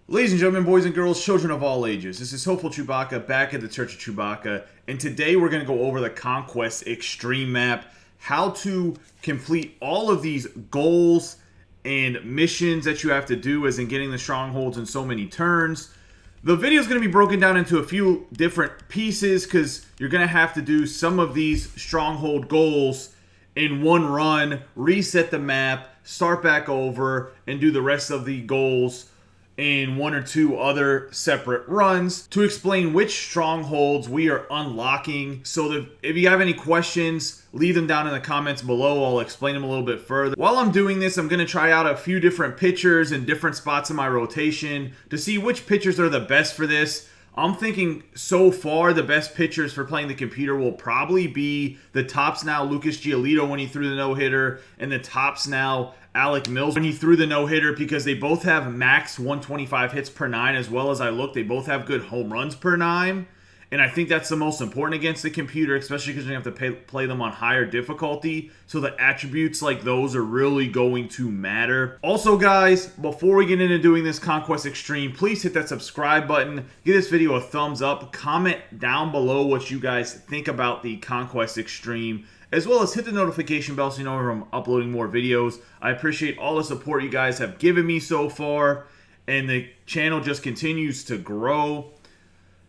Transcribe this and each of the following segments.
Ladies and gentlemen, boys and girls, children of all ages, this is Hopeful Chewbacca back at the Church of Chewbacca, and today we're going to go over the Conquest Extreme Map, how to complete all of these goals and missions that you have to do, as in getting the strongholds in so many turns. The video is going to be broken down into a few different pieces, because you're going to have to do some of these stronghold goals in one run, reset the map, start back over, and do the rest of the goals in one or two other separate runs to explain which strongholds we are unlocking. So that if you have any questions, leave them down in the comments below. I'll explain them a little bit further. While I'm doing this, I'm going to try out a few different pitchers in different spots in my rotation to see which pitchers are the best for this. I'm thinking so far the best pitchers for playing the computer will probably be the tops now Lucas Giolito when he threw the no-hitter, and the tops now Alec Mills when he threw the no-hitter, because they both have max 125 hits per 9, as well as they both have good home runs per 9. And I think that's the most important against the computer, especially because you have to play them on higher difficulty. So the attributes like those are really going to matter. Also, guys, before we get into doing this Conquest Extreme, please hit that subscribe button. Give this video a thumbs up. Comment down below what you guys think about the Conquest Extreme, as well as hit the notification bell so you know when I'm uploading more videos. I appreciate all the support you guys have given me so far, and the channel just continues to grow.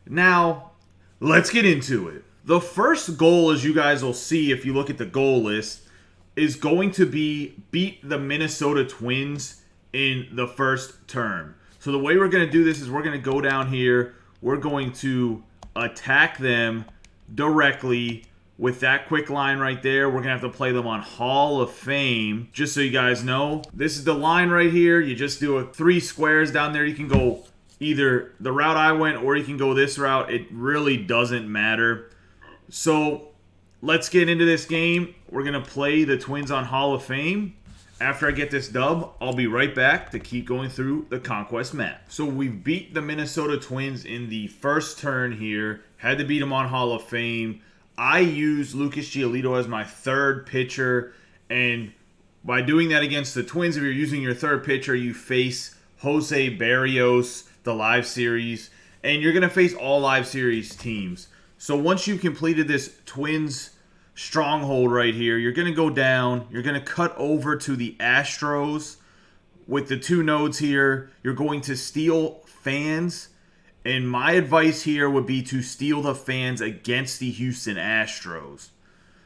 Now, let's get into it. The first goal, as you guys will see if you look at the goal list, is going to be beat the Minnesota Twins in the first turn. So the way we're going to do this is we're going to go down here. We're going to attack them directly with that quick line right there. We're going to have to play them on Hall of Fame. Just so you guys know, this is the line right here. You just do 3 squares down there. You can go either the route I went or you can go this route. It really doesn't matter. So let's get into this game. We're going to play the Twins on Hall of Fame. After I get this dub, I'll be right back to keep going through the Conquest map. So we beat the Minnesota Twins in the first turn here. Had to beat them on Hall of Fame. I used Lucas Giolito as my third pitcher, and by doing that against the Twins, if you're using your third pitcher, you face Jose Barrios, the live series, and you're going to face all live series teams. So once you've completed this Twins stronghold right here, you're going to go down, you're going to cut over to the Astros with the 2 nodes here. You're going to steal fans, and my advice here would be to steal the fans against the Houston Astros.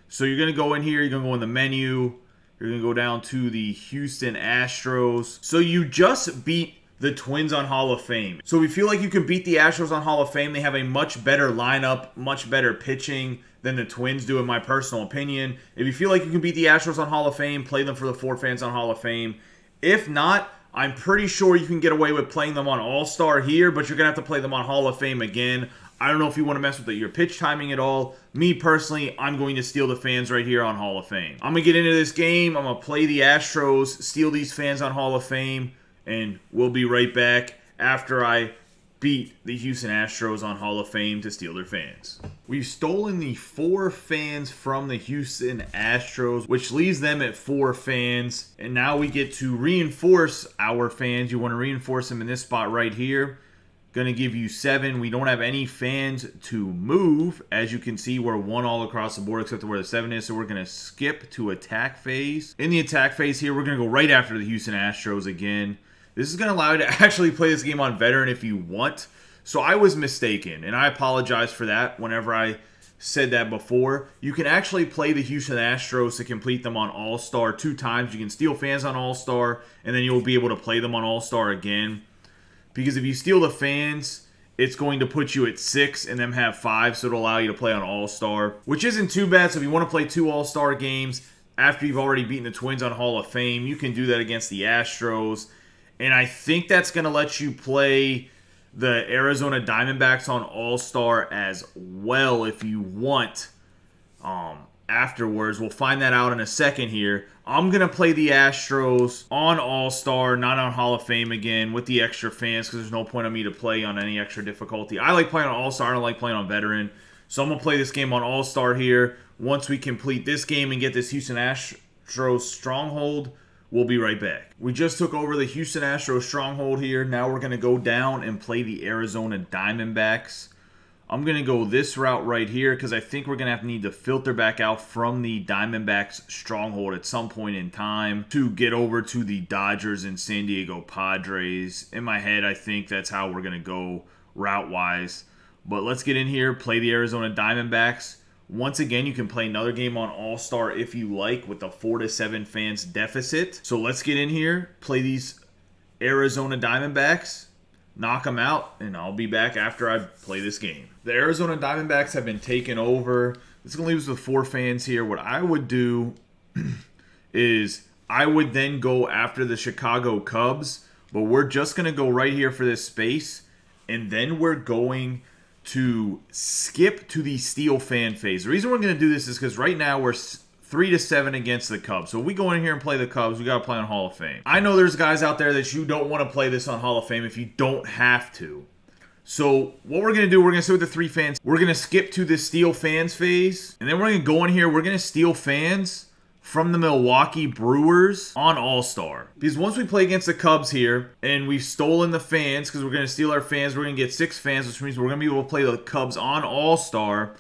So you're going to go in here, you're going to go in the menu, you're going to go down to the Houston Astros. So you just beat the Twins on Hall of Fame. So we feel like you can beat the Astros on Hall of Fame. They have a much better lineup, much better pitching than the Twins do, in my personal opinion. If you feel like you can beat the Astros on Hall of Fame, play them for the 4 fans on Hall of Fame. If not, I'm pretty sure you can get away with playing them on All-Star here, but you're going to have to play them on Hall of Fame again. I don't know if you want to mess with your pitch timing at all. Me, personally, I'm going to steal the fans right here on Hall of Fame. I'm going to get into this game. I'm going to play the Astros, steal these fans on Hall of Fame, and we'll be right back after I beat the Houston Astros on Hall of Fame to steal their fans. We've stolen the 4 fans from the Houston Astros, which leaves them at 4 fans. And now we get to reinforce our fans. You want to reinforce them in this spot right here. Going to give you 7. We don't have any fans to move. As you can see, we're 1 all across the board except to where the 7 is. So we're going to skip to attack phase. In the attack phase here, we're going to go right after the Houston Astros again. This is going to allow you to actually play this game on veteran if you want. So I was mistaken, and I apologize for that whenever I said that before. You can actually play the Houston Astros to complete them on All-Star 2 times. You can steal fans on All-Star, and then you'll be able to play them on All-Star again. Because if you steal the fans, it's going to put you at 6 and them have 5, so it'll allow you to play on All-Star, which isn't too bad. So if you want to play 2 All-Star games after you've already beaten the Twins on Hall of Fame, you can do that against the Astros. And I think that's going to let you play the Arizona Diamondbacks on All-Star as well if you want afterwards. We'll find that out in a second here. I'm going to play the Astros on All-Star, not on Hall of Fame again, with the extra fans, because there's no point on me to play on any extra difficulty. I like playing on All-Star. I don't like playing on Veteran. So I'm going to play this game on All-Star here. Once we complete this game and get this Houston Astros stronghold, We'll be right back. We just took over the Houston Astros stronghold here. Now we're going to go down and play the Arizona Diamondbacks. I'm going to go this route right here because I think we're going to need to filter back out from the Diamondbacks stronghold at some point in time to get over to the Dodgers and San Diego Padres. In my head, I think that's how we're going to go route-wise. But let's get in here, play the Arizona Diamondbacks. Once again, you can play another game on All-Star if you like with a 4-7 fans deficit. So let's get in here, play these Arizona Diamondbacks, knock them out, and I'll be back after I play this game. The Arizona Diamondbacks have been taken over. This is going to leave us with 4 fans here. What I would do is I would then go after the Chicago Cubs, but we're just going to go right here for this space, and then we're going to skip to the Steel fan phase. The reason we're going to do this is because right now we're 3-7 against the Cubs. So if we go in here and play the Cubs, we got to play on Hall of Fame. I know there's guys out there that you don't want to play this on Hall of Fame if you don't have to. So what we're going to do, we're going to sit with the 3 fans. We're going to skip to the Steel fans phase. And then we're going to go in here. We're going to steal fans from the Milwaukee Brewers on All-Star. Because once we play against the Cubs here, and we've stolen the fans, because we're going to steal our fans, we're going to get 6 fans, which means we're going to be able to play the Cubs on All-Star.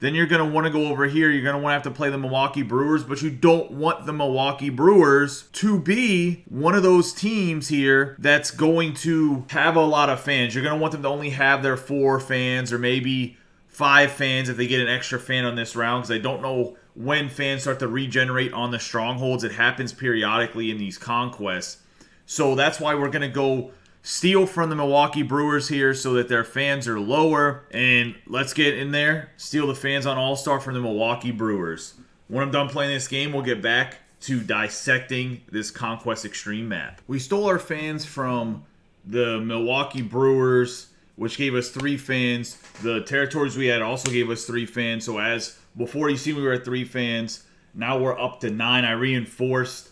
Then you're going to want to go over here. You're going to want to have to play the Milwaukee Brewers, but you don't want the Milwaukee Brewers to be one of those teams here that's going to have a lot of fans. You're going to want them to only have their 4 fans or maybe 5 fans if they get an extra fan on this round, because I don't know when fans start to regenerate on the strongholds. It happens periodically in these conquests. So that's why we're going to go steal from the Milwaukee Brewers here so that their fans are lower. And let's get in there, steal the fans on All-Star from the Milwaukee Brewers. When I'm done playing this game, we'll get back to dissecting this Conquest Extreme map. We stole our fans from the Milwaukee Brewers, which gave us 3 fans. The territories we had also gave us 3 fans. So as before, you see we were at 3 fans. Now we're up to 9. I reinforced.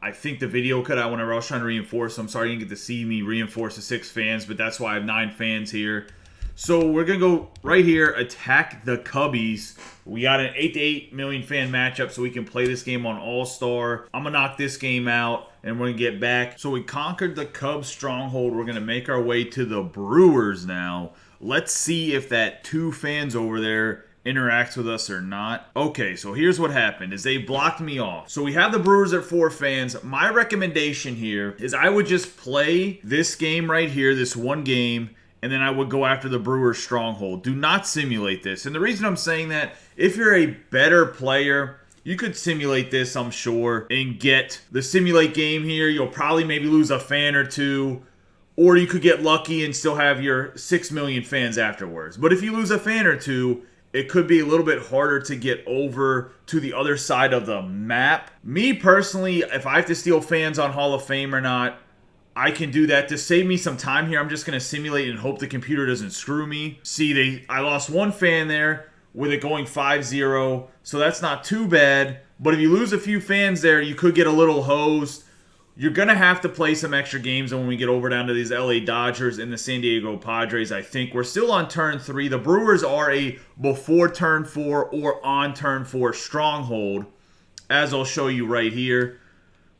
I think the video cut out whenever I was trying to reinforce. So I'm sorry you didn't get to see me reinforce the 6 fans, but that's why I have 9 fans here. So we're going to go right here, attack the Cubbies. We got an 8-8 million fan matchup, so we can play this game on All-Star. I'm going to knock this game out, and we're going to get back. So we conquered the Cubs stronghold. We're going to make our way to the Brewers now. Let's see if that 2 fans over there interacts with us or not. Okay, so here's what happened is they blocked me off. So we have the Brewers at 4 fans. My recommendation here is I would just play this game right here, this one game, and then I would go after the Brewers stronghold. Do not simulate this. And the reason I'm saying that, if you're a better player, you could simulate this, I'm sure, and get the simulate game here. You'll probably maybe lose a fan or 2, or you could get lucky and still have your 6 million fans afterwards. But if you lose a fan or 2, it could be a little bit harder to get over to the other side of the map. Me personally, if I have to steal fans on Hall of Fame or not, I can do that. To save me some time here, I'm just going to simulate and hope the computer doesn't screw me. See, I lost 1 fan there with it going 5-0, so that's not too bad. But if you lose a few fans there, you could get a little hosed. You're going to have to play some extra games when we get over down to these LA Dodgers and the San Diego Padres, I think. We're still on turn 3. The Brewers are a before turn 4 or on turn 4 stronghold, as I'll show you right here.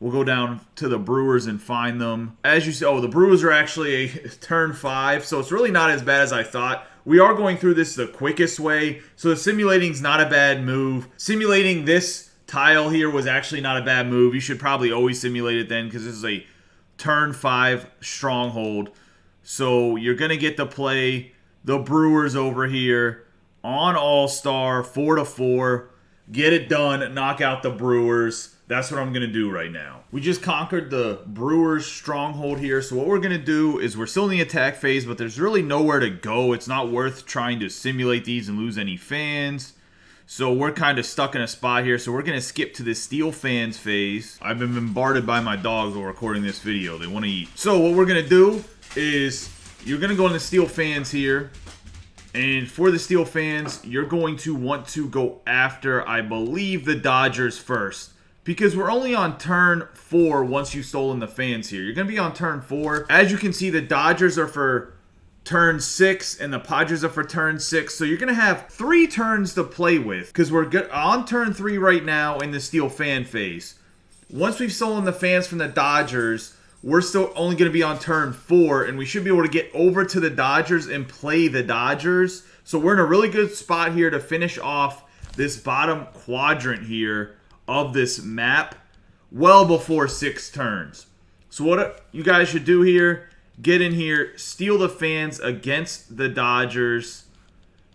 We'll go down to the Brewers and find them. As you see, the Brewers are actually a turn 5, so it's really not as bad as I thought. We are going through this the quickest way, so the simulating's not a bad move. Simulating this tile here was actually not a bad move. You should probably always simulate it then, because this is a turn 5 stronghold. So you're going to get to play the Brewers over here on All-Star 4-4. Get it done. Knock out the Brewers. That's what I'm going to do right now. We just conquered the Brewers stronghold here. So what we're going to do is we're still in the attack phase, but there's really nowhere to go. It's not worth trying to simulate these and lose any fans. So we're kind of stuck in a spot here. So we're going to skip to the Steel fans phase. I've been bombarded by my dogs while recording this video. They want to eat. So what we're going to do is you're going to go in the Steel fans here. And for the Steel fans, you're going to want to go after, I believe, the Dodgers first. Because we're only on turn 4 once you've stolen the fans here. You're going to be on turn 4. As you can see, the Dodgers are for turn 6 and the Padres are for turn 6. So you're going to have 3 turns to play with, because we're on turn 3 right now in the Steel fan phase. once we've stolen the fans from the Dodgers, we're still only going to be on turn 4, and we should be able to get over to the Dodgers and play the Dodgers. So we're in a really good spot here to finish off this bottom quadrant here of this map well before 6 turns. So what you guys should do here, get in here, steal the fans against the Dodgers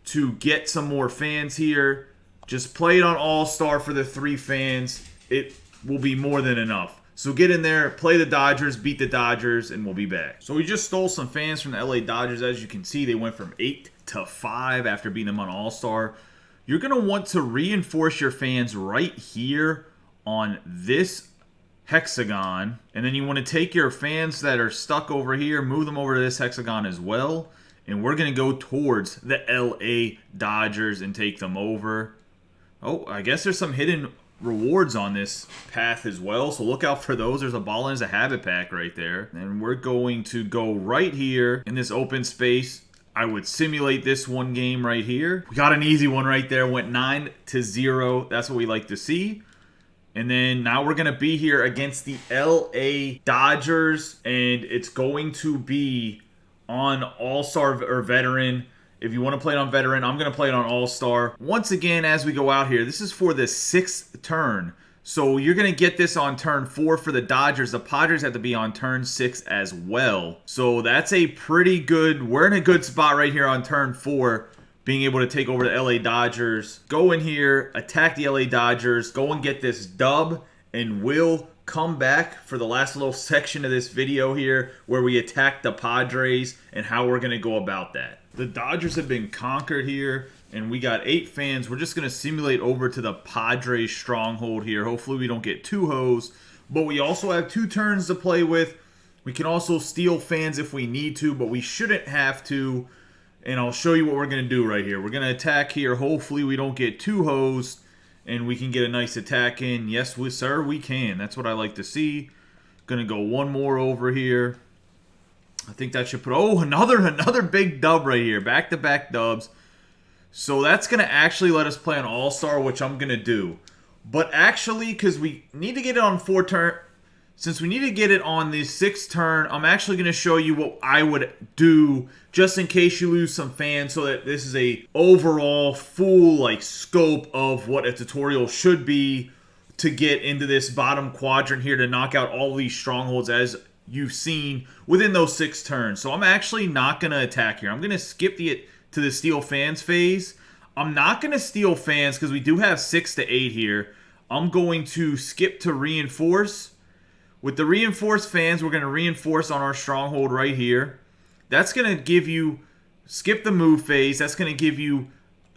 to get some more fans here. Just play it on All-Star for the 3 fans. It will be more than enough. So get in there, play the Dodgers, beat the Dodgers, and we'll be back. So we just stole some fans from the LA Dodgers. As you can see, they went from 8 to 5 after beating them on All-Star. You're going to want to reinforce your fans right here on this hexagon. And then you want to take your fans that are stuck over here, move them over to this hexagon as well. And we're going to go towards the LA Dodgers and take them over. Oh, I guess there's some hidden rewards on this path as well, so look out for those. There's a ball and there's a habit pack right there. And we're going to go right here in this open space. I would simulate this one game right here. We got an easy one right there. Went 9-0. That's what we like to see. And then now we're going to be here against the LA Dodgers, and it's going to be on All-Star or Veteran. If you want to play it on Veteran, I'm going to play it on All-Star. Once again, as we go out here, this is for the 6th turn. So you're going to get this on turn 4 for the Dodgers. The Padres have to be on turn 6 as well. So that's a pretty good, we're in a good spot right here on turn 4, being able to take over the LA Dodgers. Go in here, attack the LA Dodgers, go and get this dub, and we'll come back for the last little section of this video here where we attack the Padres and how we're going to go about that. The Dodgers have been conquered here, and we got 8 fans. We're just going to simulate over to the Padres stronghold here. Hopefully we don't get too hosed, but we also have 2 turns to play with. We can also steal fans if we need to, but we shouldn't have to, and I'll show you what we're going to do right here. We're going to attack here. Hopefully we don't get too hosed, and we can get a nice attack in. Yes, sir, we can. That's what I like to see. Going to go one more over here. I think that should put... Oh, another big dub right here. Back-to-back dubs. So that's going to actually let us play on All-Star, which I'm going to do. But actually, because we need to get it on 4 turn... Since we need to get it on the 6th turn, I'm actually going to show you what I would do just in case you lose some fans, so that this is a overall full scope of what a tutorial should be to get into this bottom quadrant here to knock out all these strongholds as you've seen within those 6 turns. So I'm actually not going to attack here. I'm going to skip to the steal fans phase. I'm not going to steal fans because we do have 6 to 8 here. I'm going to skip to reinforce. With the reinforced fans, we're going to reinforce on our stronghold right here. That's going to give you, skip the move phase. That's going to give you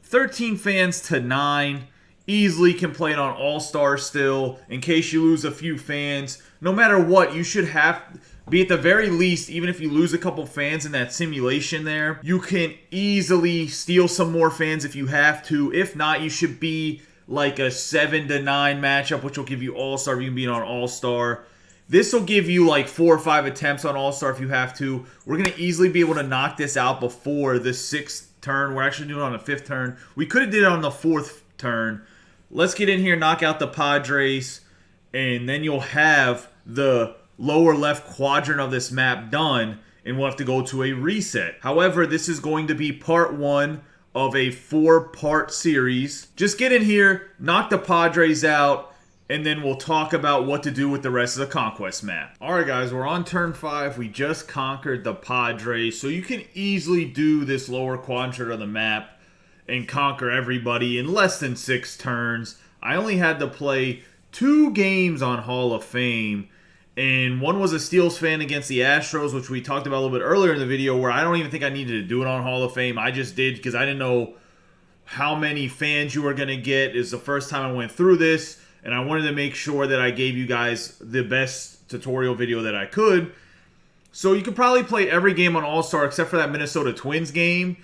13 fans to 9. Easily can play it on All-Star still in case you lose a few fans. No matter what, you should be at the very least, even if you lose a couple fans in that simulation there, you can easily steal some more fans if you have to. If not, you should be like a 7 to 9 matchup, which will give you All-Star. You can be on All-Star. This will give you 4 or 5 attempts on All-Star if you have to. We're going to easily be able to knock this out before the 6th turn. We're actually doing it on the 5th turn. We could have did it on the 4th turn. Let's get in here, knock out the Padres, and then you'll have the lower left quadrant of this map done, and we'll have to go to a reset. However, this is going to be part 1 of a 4-part series. Just get in here, knock the Padres out, and then we'll talk about what to do with the rest of the Conquest map. Alright guys, we're on turn 5. We just conquered the Padres, so you can easily do this lower quadrant of the map and conquer everybody in less than 6 turns. I only had to play 2 games on Hall of Fame, and one was a Steelers fan against the Astros, which we talked about a little bit earlier in the video, where I don't even think I needed to do it on Hall of Fame. I just did because I didn't know how many fans you were going to get. It's the first time I went through this, and I wanted to make sure that I gave you guys the best tutorial video that I could. So you could probably play every game on All-Star except for that Minnesota Twins game.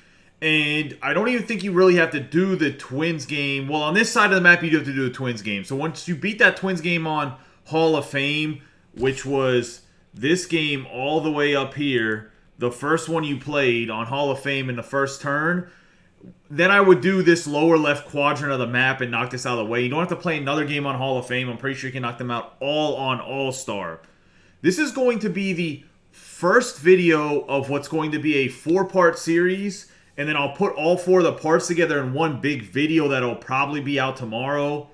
And I don't even think you really have to do the Twins game. Well, on this side of the map, you do have to do the Twins game. So once you beat that Twins game on Hall of Fame, which was this game all the way up here, the first one you played on Hall of Fame in the first turn, then I would do this lower left quadrant of the map and knock this out of the way. You don't have to play another game on Hall of Fame. I'm pretty sure you can knock them out all on All-Star. This is going to be the first video of what's going to be a 4-part series, and then I'll put all 4 of the parts together in one big video that'll probably be out tomorrow.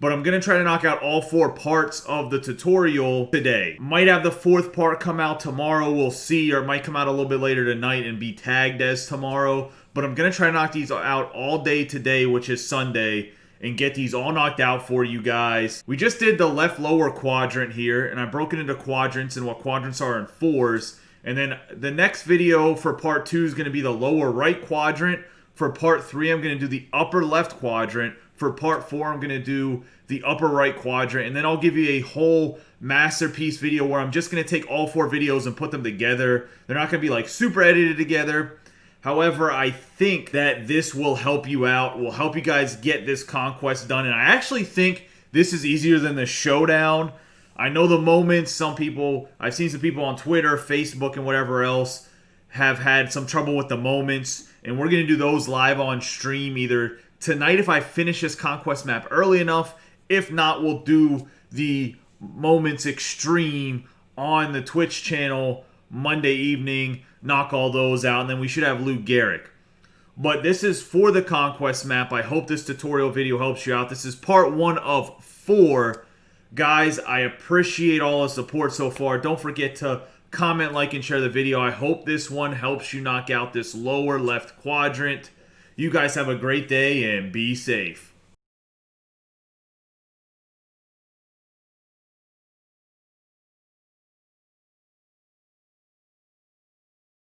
But I'm going to try to knock out all 4 parts of the tutorial today. Might have the 4th part come out tomorrow, we'll see, or it might come out a little bit later tonight and be tagged as tomorrow. But I'm going to try to knock these out all day today, which is Sunday, and get these all knocked out for you guys. We just did the left lower quadrant here, and I broke it into quadrants and what quadrants are in 4s. And then the next video for part 2 is going to be the lower right quadrant. For part 3, I'm going to do the upper left quadrant. For part 4, I'm going to do the upper right quadrant. And then I'll give you a whole masterpiece video where I'm just going to take all 4 videos and put them together. They're not going to be like super edited together. However, I think that this will help you out, will help you guys get this Conquest done. And I actually think this is easier than the Showdown. I know the moments, some people, I've seen some people on Twitter, Facebook, and whatever else have had some trouble with the moments. And we're going to do those live on stream either tonight if I finish this Conquest map early enough. If not, we'll do the moments extreme on the Twitch channel Monday evening, knock all those out, and then we should have Lou Gehrig. But this is for the Conquest map. I hope this tutorial video helps you out. This is part 1 of 4. Guys, I appreciate all the support so far. Don't forget to comment, like, and share the video. I hope this one helps you knock out this lower left quadrant. You guys have a great day and be safe.